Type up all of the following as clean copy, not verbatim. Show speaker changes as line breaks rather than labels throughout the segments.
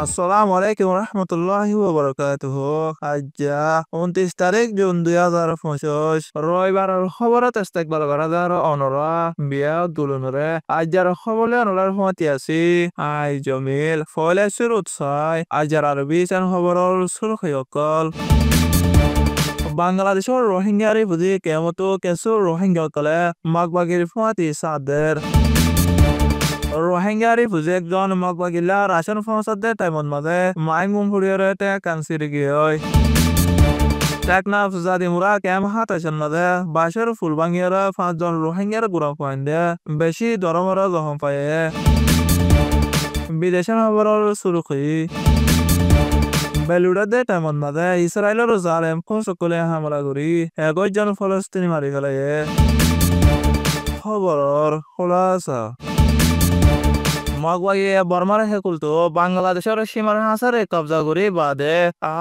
আসসালামু আলাইকুম রহমতুল্লাহি ওয়া বারাকাতুহু। আজ 29 তারিখ জুন 2025 রবিবারের খবরত ইস্তেকবাল করার অনরা বিয়া দুলুনরে আজর খবরে অনরার ফতি আছি আই জমিল ফলে শুরুত ছয় আজর আরবি চান খবরর সুরখয়কল বাংলাদেশের রোহিঙ্গারি বুঝি কেমতো কিছু রোহিঙ্গা কলে মাগবাগির ফতি সাদের রোহিঙ্গারি বুঝে একজন মগবাগিলা রাশন ফসদের টাইমত মাঝে মাইমুম ফুরিয়রে তে কানসিরি গিয়ে টেকনাফ জাদি মুরা ক্যাম হাতাইছেন মাঝে বাসের ফুলবাঙ্গিয়ারা 5 জন রোহিঙ্গার গুড়া পয়েন্টে বেশি দরমরা জখম পায়ে বিদেশের খবরের সুরুখি বেলুড়াতে টাইমত মাঝে ইসরায়েলের জালেম সকলে হামলা করি 21 জন ফলস্তিনি মারি ফেলে খবরের খোলাসা মগবাগিয়ে বর্মার হেকুলতো বাংলাদেশের সীমার হাসারে কবজা করি বাদে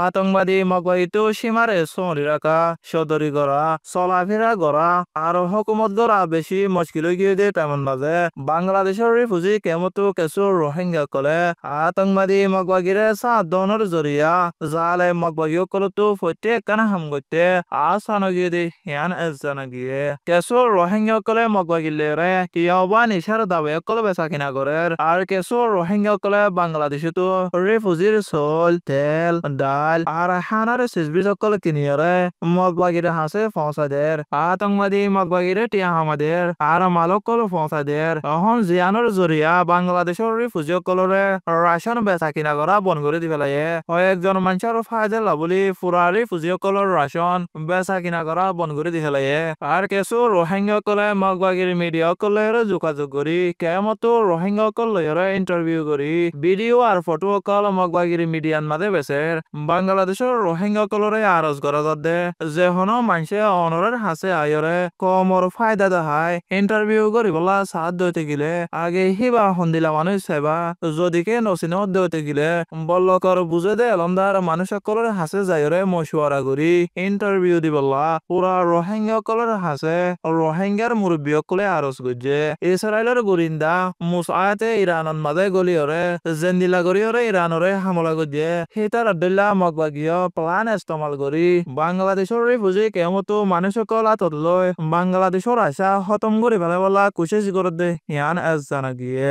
আতঙ্কবাদী মগবাগিতো সীমারে সরি রাখা সদরি করা চলাফেরা করা আর হকুমত করা বেশি মুশকিল গিয়ে দে তেমন মাঝে বাংলাদেশের রিফিউজি কেমতো কিছু রোহিঙ্গা কলে আতঙ্কবাদী মগবাগিরে 7 জনের জরিয়া জালে মগবাগি কলতো প্রত্যেক কানা হাম করতে আসানো গিয়ে দে হিয়ান এজানা গিয়ে কিছু রোহিঙ্গা কলে মগবাগিলে রে ইয়াবা নিশার দাবে কল বেচা কিনা করে আর কিছু রোহিঙ্গা কলে বাংলাদেশে তো রিফিউজির চল তেল ডাল আর হানারে সিজবি সকল কিনিয়ারে মগবাগিরে হাসে ফসাদের আতঙ্কবাদী মগবাগিরে টিয়া হামাদের আর মালক কল ফসাদের এখন জিয়ানোর জরিয়া বাংলাদেশের রিফিউজি কলরে রাশন বেচা কিনা করা বন করে দি ফেলায়ে কয়েকজন মানুষের ফায়দা লাভলি পুরা রিফিউজি কলর রাশন বেচা কিনা করা বন করে দি ফেলায়ে আর কিছু রোহিঙ্গা কলে মগবাগির মিডিয়া কলের যোগাযোগ করি কেমতো রোহিঙ্গা লয়রা ইন্টারভিউ করি ভিডিও আর ফটো কল মগবাগিরি মিডিয়ান মাঝে বেসের বাংলাদেশের রোহিঙ্গা কলরে আরজ করা যাতে যে হন মানুষে অনরের হাসে আয়রে কমর ফায়দা দেখায় ইন্টারভিউ করি বলা সাথ দইতে গিলে আগে হিবা হন্দিলা মানুষ সেবা যদিকে নসিন দইতে গিলে বল্লকর বুঝে দে এলমদার মানুষ কলরে হাসে যায়রে মশুয়ারা করি ইন্টারভিউ দি বললা পুরা রোহিঙ্গা কলরে হাসে রোহিঙ্গার মুরব্বী কলে আরজ করছে ইসরায়েলের গোরিন্দা মুসায়াতে ইরানন মাঝে গলিয়রে জেন্দিলা গরিয়রে ইরানরে হামলা করছে হিতার আব্দুল্লাহ মগবাগিয় প্লান ইস্তেমাল করি বাংলাদেশের রিফিউজি কেমতো মানুষ কলা তদলয় বাংলাদেশের আশা খতম করে ফেলে বলা কোশিশ করে দে ইয়ান এস জানা গিয়ে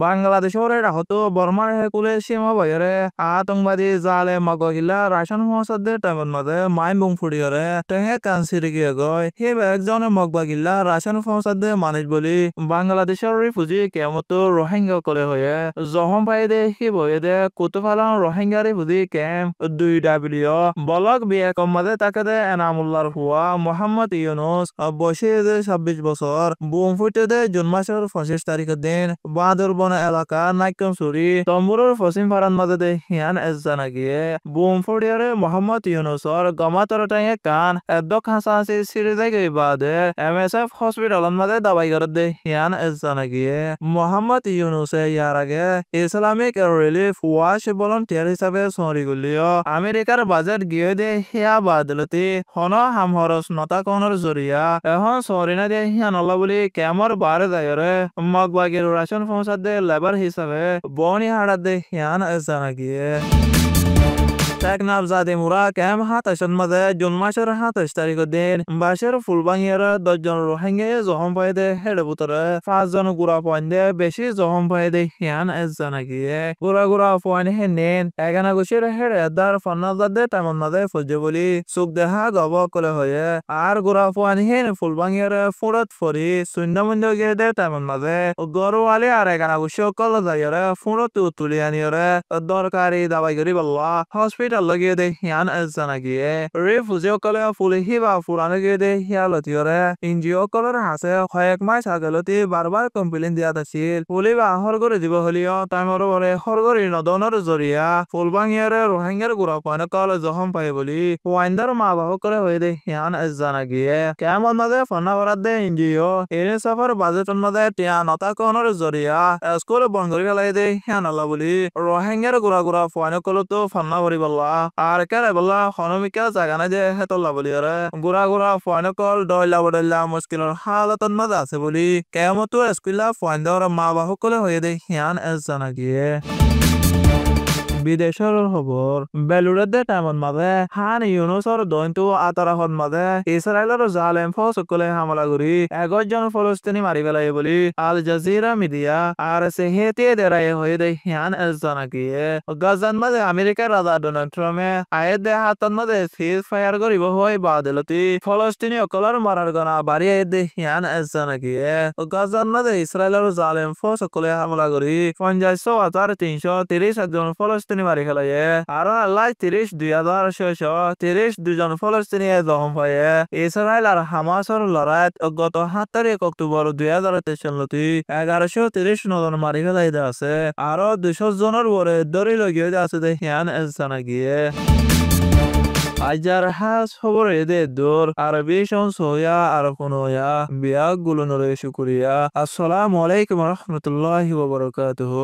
বাংলাদেশের রাহত বর্মার হেকুলে সীমা বাইরে আতঙ্কবাদী জালে মগবাগিলা রাশন ফসদের টাইমত মাঝে মাইমুম ফুরিয়রে টেঙে কানসিরি গিয়ে গয় সেই একজন মগবাগিলা রাশন ফসদে মানুষ বলি বাংলাদেশের রিফিউজি কেমতো রোহিঙ্গা করে হয়ে জহম পাই দে সি বয়ে দে কুতুফালান রোহিঙ্গা রিফিউজি ক্যাম্প 2W বলক বিয়ে কম মাঝে তাকে দে এনামুল্লার হুয়া মোহাম্মদ ইউনুস বসে দে 26 বছর বুম ফুটে দে জুন মাসের 25 তারিখের দিন বাদরবন এলাকা নাইকম সুরি তম্বুরের পশ্চিম ফারান মাঝে দে হিয়ান এস জানা গিয়ে বুম ফুটিয়ারে মোহাম্মদ ইউনুসর গমাতর টাইয়ে কান এদ্দক হাসাহাসি সিঁড়ি থেকে বাদে MSF হসপিটালের মাঝে দাবাই করে দে হিয়ান এস জানা গিয়ে মোহাম্মদ ইউনুসে ইয়ার আগে ইসলামিক রিলিফ ওয়াশ ভলান্টিয়ার হিসাবে সরি গুলিও আমেরিকার বাজেট গিয়ে দে হিয়া বাদলতি হন হামহরস নতা কনর জরিয়া এখন সরি না দে হিয়ান আল্লাহ বলি কেমর বারে যায়রে মগবাগির রাশন পৌঁছাত দে লেবার হিসাবে বনি হাড়াত দে হিয়ান এস জানা গিয়ে টেকনাফ জাদি মুরা ক্যাম হাতাইছেন মাঝে জুন মাসের 27 তারিখের দিন বাসের ফুলবাঙ্গিয়ার 10 জন রোহিঙ্গা জখম পাই দে হেডে বুতরে 5 জন গুড়া পয়েন্টে বেশি জখম পাই দে হিয়ান এস জানা গিয়ে গুড়া পয়েন্ট হে নেন এগানা গুছির হেডে দার ফন্নাজাদ দে তেমন মাঝে ফজে বলি সুখ দেহা গব কলে হয়ে আর গুড়া পয়েন্ট হেন ফুলবাঙ্গিয়ার ফুরত ফরি শূন্যমূল্য গিয়ে দে তেমন মাঝে গরুয়ালি আর এগানা গুছি কল যাইরে ফুরত তুলি আনিয়রে দরকারি দাবাই করি বললা হসপিটাল লাগিয়ে দে হিয়ান এস জানা গিয়ে রিফিউজি কলে ফুলি হিবা ফুরানো গিয়ে দে হিয়া লতিয়রে এনজিও কলের হাসে কয়েক মাস আগলতি বারবার কমপ্লেন দিয়া আছিল ফুলি বা হরগরে দিব হলিও টাইমর বলে হরগরি নদনের জরিয়া ফুলবাঙ্গিয়ারে রোহিঙ্গার গুড়া পয়েন্ট কল জখম পাই বলি ওয়াইন্দার মা বাহু করে হয়ে দে হিয়ান এস জানা গিয়ে কেমন মাঝে ফন্না করার দে এনজিও এনে সফর বাজেটন মাঝে টিয়া নতা কনের জরিয়া স্কুল বন্ধ করে ফেলাই দে হিয়ান আল্লাহ বলি রোহিঙ্গার গুড়া পয়েন্ট কল তো ফন্না করি বললা আর কেরে বললা হনমিকা জায়গা নাই যে হেতল্লা বলি আরে গুড়া পয়েন্ট কল ডয়লা মুশকিলের হালতন মাঝে আছে বলি কেমতো স্কুলা পয়েন্ট মা বাহু করে হয়ে দে হিয়ান এস জানা গিয়ে বিদেশের খবর বেলুড়ে টাইমত মাঝে হান ইউনুসর দৈন্তু আতারাহত মাঝে ইসরায়েলের জালেম ফসকলে হামলা করি 11 জন ফলস্তিনি মারি পেলাই বলি আল জাজিরা মিডিয়া আর সেহেতে দেরাই হয়ে দে হিয়ান এলজানাকিয়ে গাজান মাঝে আমেরিকার রাজা ডোনাল্ড ট্রাম্পে আয়ের দে হাতত মাঝে সিজ ফায়ার করিব হয় বাদলতি ফলস্তিনি অকলার মারার গনা বাড়ি আয়ের দে হিয়ান এলজানাকিয়ে গাজান মাঝে ইসরায়েলের জালেম ফসকলে হামলা করি 50,330 ফলস্তিনি মারি খেলাইয়ে আর আল্লাহ 32,632 ফলস্তিনি দহম হয়ে ইসরায়েল আর হামাসর লড়াইত গত 7 তারিখ অক্টোবর 2023 1130 মারি ফেলাই আছে আর 200 জনের পরে দড়ি লগিয়ে আছে হিয়ান এলসানা গিয়ে আইজার হাস খবর এদে দূর আরবি সোয়া আর কোনয়া বিয়া গুলো নরে শুকুরিয়া আসসালামু আলাইকুম রহমতুল্লাহি ওয়া বারাকাতুহু